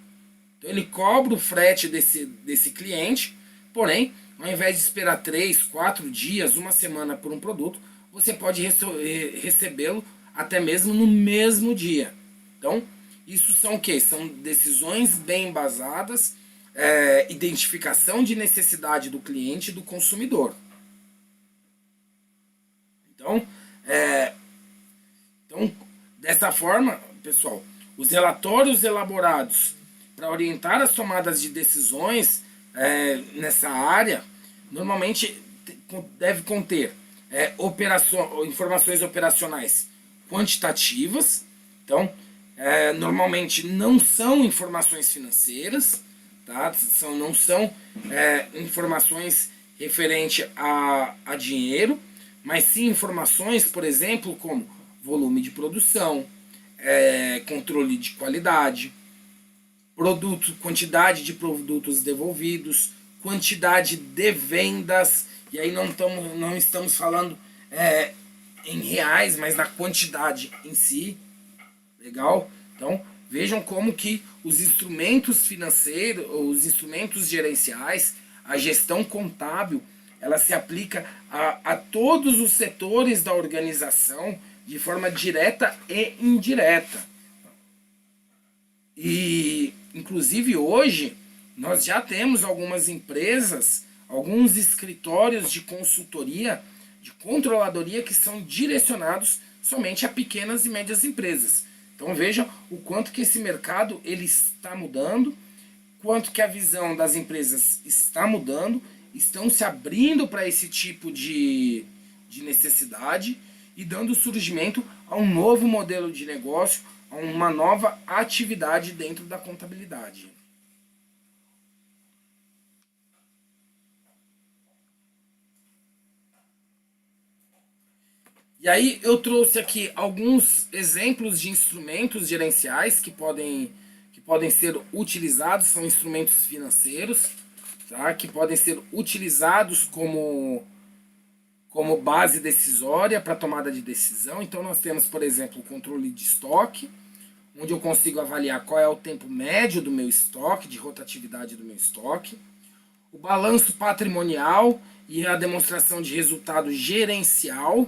Então, ele cobra o frete desse cliente, porém, ao invés de esperar 3, 4 dias, uma semana por um produto, você pode recebê-lo até mesmo no mesmo dia. Então, isso são o quê? São decisões bem embasadas, identificação de necessidade do cliente e do consumidor. Então, dessa forma, pessoal, os relatórios elaborados para orientar as tomadas de decisões nessa área, normalmente deve conter informações operacionais quantitativas. Então, normalmente não são informações financeiras, tá? Não são informações referentes a dinheiro, mas sim informações, por exemplo, como volume de produção, controle de qualidade, quantidade de produtos devolvidos, quantidade de vendas, e aí não estamos falando em reais, mas na quantidade em si. Legal? Então, vejam como que os instrumentos financeiros, os instrumentos gerenciais, a gestão contábil, ela se aplica a todos os setores da organização de forma direta e indireta. E, inclusive, hoje, nós já temos algumas empresas, alguns escritórios de consultoria, de controladoria, que são direcionados somente a pequenas e médias empresas. Então vejam o quanto que esse mercado ele está mudando, quanto que a visão das empresas está mudando, estão se abrindo para esse tipo de necessidade e dando surgimento a um novo modelo de negócio, a uma nova atividade dentro da contabilidade. E aí eu trouxe aqui alguns exemplos de instrumentos gerenciais que podem ser utilizados, são instrumentos financeiros, tá? Que podem ser utilizados como base decisória para tomada de decisão. Então nós temos, por exemplo, o controle de estoque, onde eu consigo avaliar qual é o tempo médio do meu estoque, de rotatividade do meu estoque, o balanço patrimonial e a demonstração de resultado gerencial.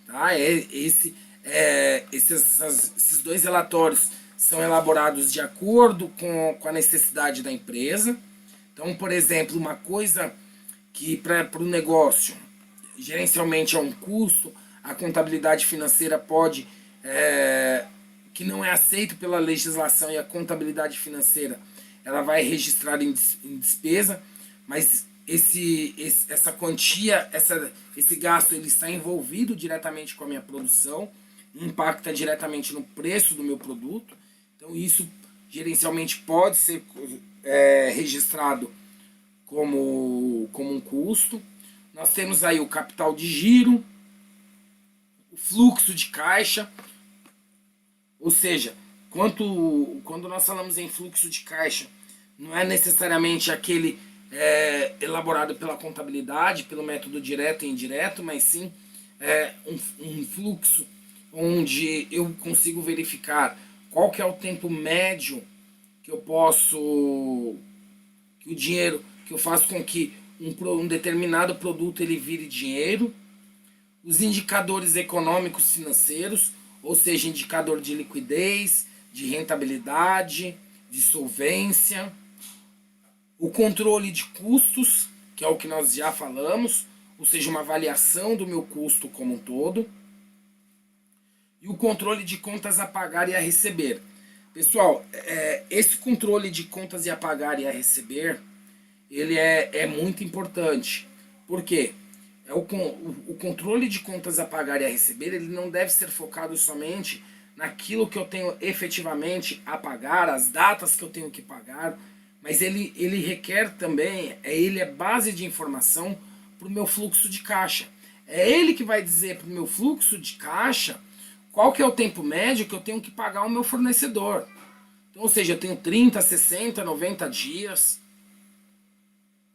Tá? Esses dois relatórios são elaborados de acordo com a necessidade da empresa. Então, por exemplo, uma coisa que para o negócio gerencialmente é um custo, a contabilidade financeira pode, que não é aceito pela legislação, e a contabilidade financeira ela vai registrar em despesa, mas essa quantia, esse gasto ele está envolvido diretamente com a minha produção, impacta diretamente no preço do meu produto, então isso gerencialmente pode ser registrado como um custo. Nós temos aí o capital de giro, o fluxo de caixa, ou seja, quando nós falamos em fluxo de caixa, não é necessariamente aquele elaborado pela contabilidade, pelo método direto e indireto, mas sim um fluxo onde eu consigo verificar qual que é o tempo médio que eu posso, que o dinheiro, que eu faço com que um determinado produto ele vire dinheiro, os indicadores econômicos financeiros, ou seja, indicador de liquidez, de rentabilidade, de solvência, o controle de custos, que é o que nós já falamos, ou seja, uma avaliação do meu custo como um todo, e o controle de contas a pagar e a receber. Pessoal, esse controle de contas a pagar e a receber, ele é muito importante. Por quê? O controle de contas a pagar e a receber, ele não deve ser focado somente naquilo que eu tenho efetivamente a pagar, as datas que eu tenho que pagar, mas ele requer também, ele é base de informação para o meu fluxo de caixa. É ele que vai dizer para o meu fluxo de caixa qual que é o tempo médio que eu tenho que pagar o meu fornecedor. Então, ou seja, eu tenho 30, 60, 90 dias.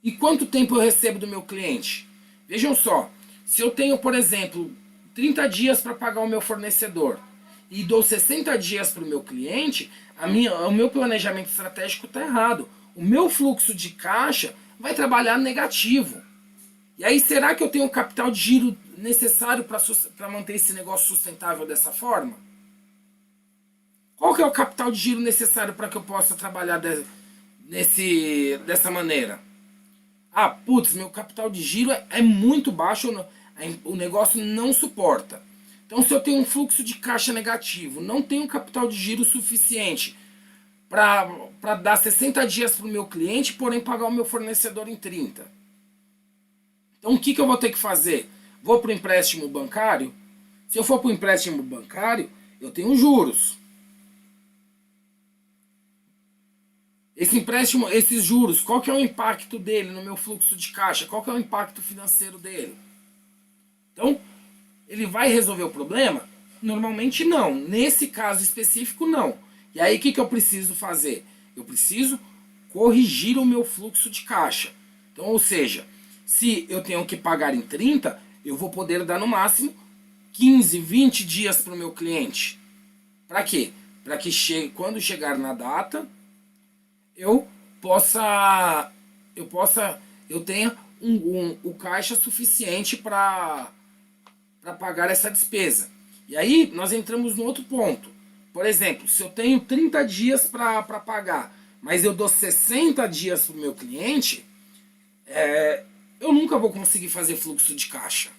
E quanto tempo eu recebo do meu cliente? Vejam só, se eu tenho, por exemplo, 30 dias para pagar o meu fornecedor e dou 60 dias para o meu cliente, o meu planejamento estratégico está errado. O meu fluxo de caixa vai trabalhar negativo. E aí, será que eu tenho o capital de giro necessário para manter esse negócio sustentável dessa forma? Qual que é o capital de giro necessário para que eu possa trabalhar dessa maneira? Ah, putz, meu capital de giro é muito baixo, o negócio não suporta. Então, se eu tenho um fluxo de caixa negativo, não tenho capital de giro suficiente para dar 60 dias para o meu cliente, porém pagar o meu fornecedor em 30. Então, o que eu vou ter que fazer? Vou para o empréstimo bancário? Se eu for para o empréstimo bancário, eu tenho juros. Esse empréstimo, esses juros, qual que é o impacto dele no meu fluxo de caixa? Qual que é o impacto financeiro dele? Então, ele vai resolver o problema? Normalmente não. Nesse caso específico, não. E aí, o que eu preciso fazer? Eu preciso corrigir o meu fluxo de caixa. Então, ou seja, se eu tenho que pagar em 30, eu vou poder dar no máximo 15, 20 dias para o meu cliente. Para quê? Para que quando chegar na data, eu tenha o caixa suficiente para pagar essa despesa. E aí nós entramos no outro ponto. Por exemplo, se eu tenho 30 dias para pagar, mas eu dou 60 dias para o meu cliente, eu nunca vou conseguir fazer fluxo de caixa.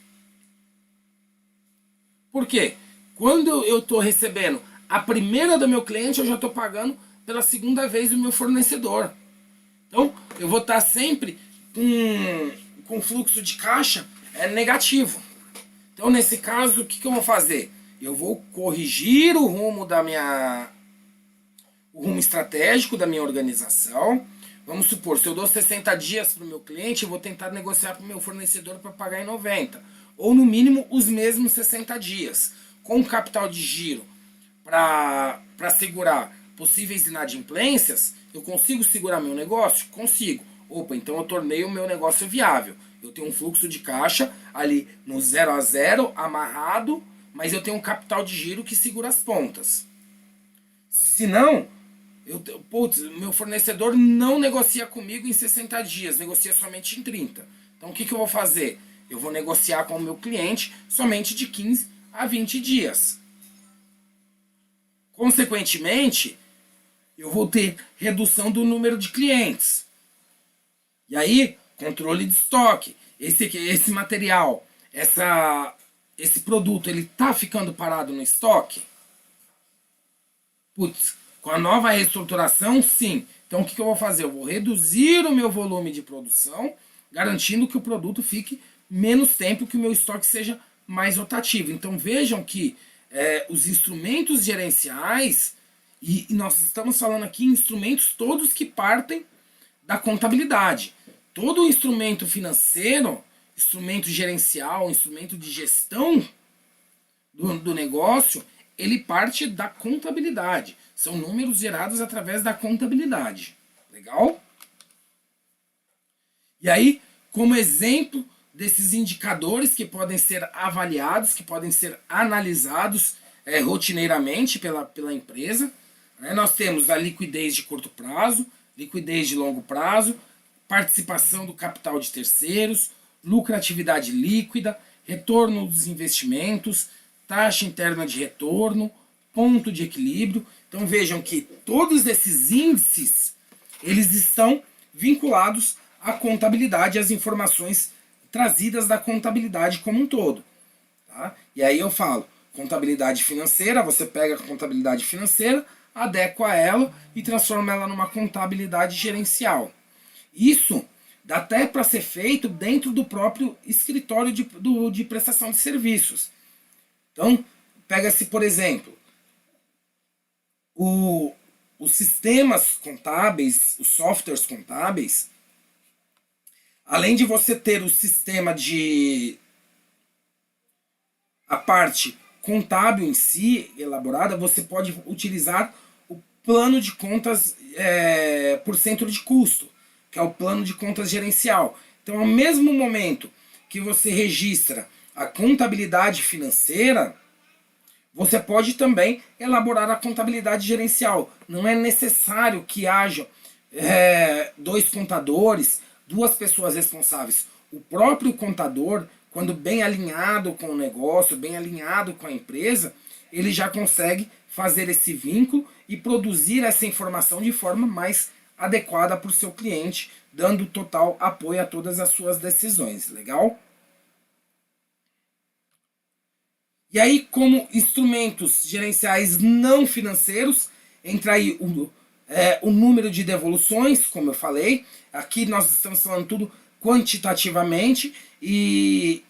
Por quê? Quando eu estou recebendo a primeira do meu cliente, eu já estou pagando pela segunda vez o meu fornecedor. Então, eu vou estar sempre com fluxo de caixa negativo. Então, nesse caso, o que eu vou fazer? Eu vou corrigir o rumo o rumo estratégico da minha organização. Vamos supor, se eu dou 60 dias para o meu cliente, eu vou tentar negociar com o meu fornecedor para pagar em 90. Ou, no mínimo, os mesmos 60 dias. Com capital de giro para segurar possíveis inadimplências, eu consigo segurar meu negócio? Consigo. Opa, então eu tornei o meu negócio viável. Eu tenho um fluxo de caixa ali no 0 a 0, amarrado, mas eu tenho um capital de giro que segura as pontas. Se não, meu fornecedor não negocia comigo em 60 dias, negocia somente em 30. Então o que eu vou fazer? Eu vou negociar com o meu cliente somente de 15 a 20 dias. Consequentemente, eu vou ter redução do número de clientes. E aí, controle de estoque. Esse material, esse produto, ele tá ficando parado no estoque? Putz, com a nova reestruturação, sim. Então o que eu vou fazer? Eu vou reduzir o meu volume de produção, garantindo que o produto fique menos tempo, que o meu estoque seja mais rotativo. Então vejam que os instrumentos gerenciais, e nós estamos falando aqui em instrumentos todos que partem da contabilidade. Todo instrumento financeiro, instrumento gerencial, instrumento de gestão do negócio, ele parte da contabilidade. São números gerados através da contabilidade. Legal? E aí, como exemplo desses indicadores que podem ser avaliados, que podem ser analisados rotineiramente pela empresa, nós temos a liquidez de curto prazo, liquidez de longo prazo, participação do capital de terceiros, lucratividade líquida, retorno dos investimentos, taxa interna de retorno, ponto de equilíbrio. Então vejam que todos esses índices, eles estão vinculados à contabilidade, às informações trazidas da contabilidade como um todo. Tá? E aí eu falo, contabilidade financeira, você pega a contabilidade financeira, adequa ela e transforma ela numa contabilidade gerencial. Isso dá até para ser feito dentro do próprio escritório de prestação de serviços. Então, pega-se, por exemplo, os sistemas contábeis, os softwares contábeis, além de você ter o sistema a parte contábil em si elaborada, você pode utilizar o plano de contas por centro de custo, que é o plano de contas gerencial. Então, ao mesmo momento que você registra a contabilidade financeira, você pode também elaborar a contabilidade gerencial. Não é necessário que haja dois contadores, duas pessoas responsáveis. O próprio contador, quando bem alinhado com o negócio, bem alinhado com a empresa, ele já consegue fazer esse vínculo e produzir essa informação de forma mais adequada para o seu cliente, dando total apoio a todas as suas decisões. Legal? E aí, como instrumentos gerenciais não financeiros, entra aí o número de devoluções, como eu falei. Aqui nós estamos falando tudo quantitativamente e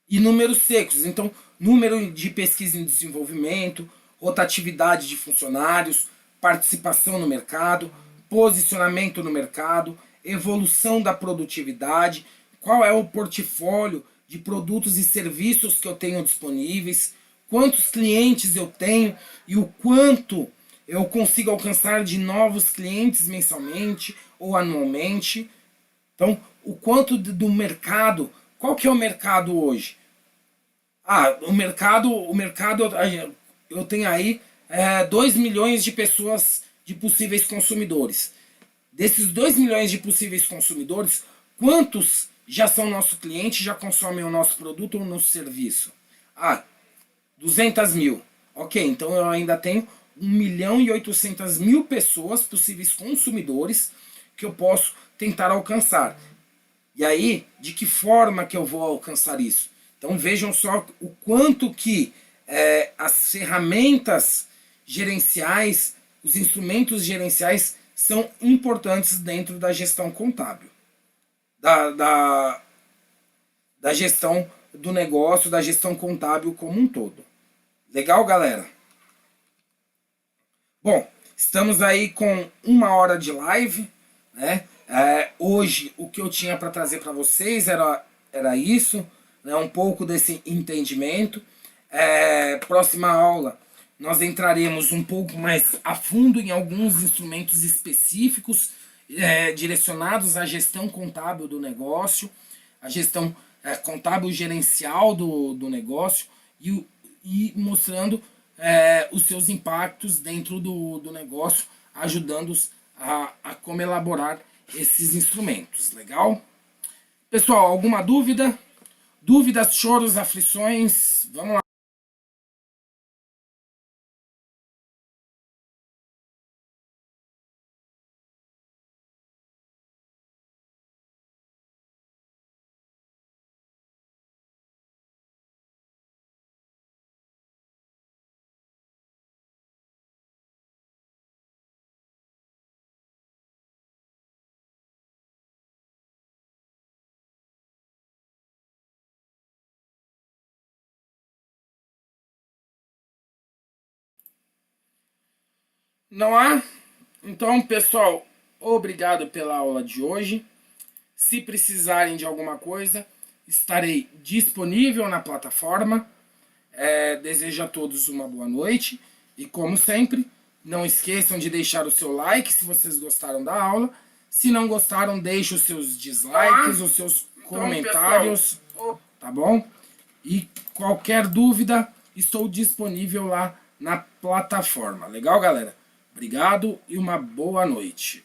números secos. Então, número de pesquisa em desenvolvimento, rotatividade de funcionários, participação no mercado, posicionamento no mercado, evolução da produtividade, qual é o portfólio de produtos e serviços que eu tenho disponíveis, quantos clientes eu tenho e o quanto eu consigo alcançar de novos clientes mensalmente ou anualmente. Então, o quanto do mercado, qual que é o mercado hoje? O mercado eu tenho aí 2 milhões de pessoas, de possíveis consumidores. Desses 2 milhões de possíveis consumidores, quantos já são nosso cliente, já consomem o nosso produto ou o nosso serviço? 200 mil. Ok, então eu ainda tenho 1.800.000 pessoas, possíveis consumidores, que eu posso tentar alcançar. E aí, de que forma que eu vou alcançar isso? Então vejam só o quanto que as ferramentas gerenciais, os instrumentos gerenciais são importantes dentro da gestão contábil, da, da, da gestão do negócio, da gestão contábil como um todo. Legal, galera? Bom, estamos aí com 1 hora de live, né? Hoje o que eu tinha para trazer para vocês era isso, né? Um pouco desse entendimento. Próxima aula nós entraremos um pouco mais a fundo em alguns instrumentos específicos direcionados à gestão contábil do negócio, a gestão contábil gerencial do negócio e mostrando os seus impactos dentro do negócio, ajudando-os a como elaborar esses instrumentos. Legal? Pessoal, alguma dúvida? Dúvidas, choros, aflições? Vamos lá. Não há? Então, pessoal, obrigado pela aula de hoje. Se precisarem de alguma coisa, estarei disponível na plataforma. Desejo a todos uma boa noite. E como sempre, não esqueçam de deixar o seu like se vocês gostaram da aula. Se não gostaram, deixe os seus dislikes, os seus comentários, tá bom? E qualquer dúvida, estou disponível lá na plataforma. Legal, galera? Obrigado e uma boa noite.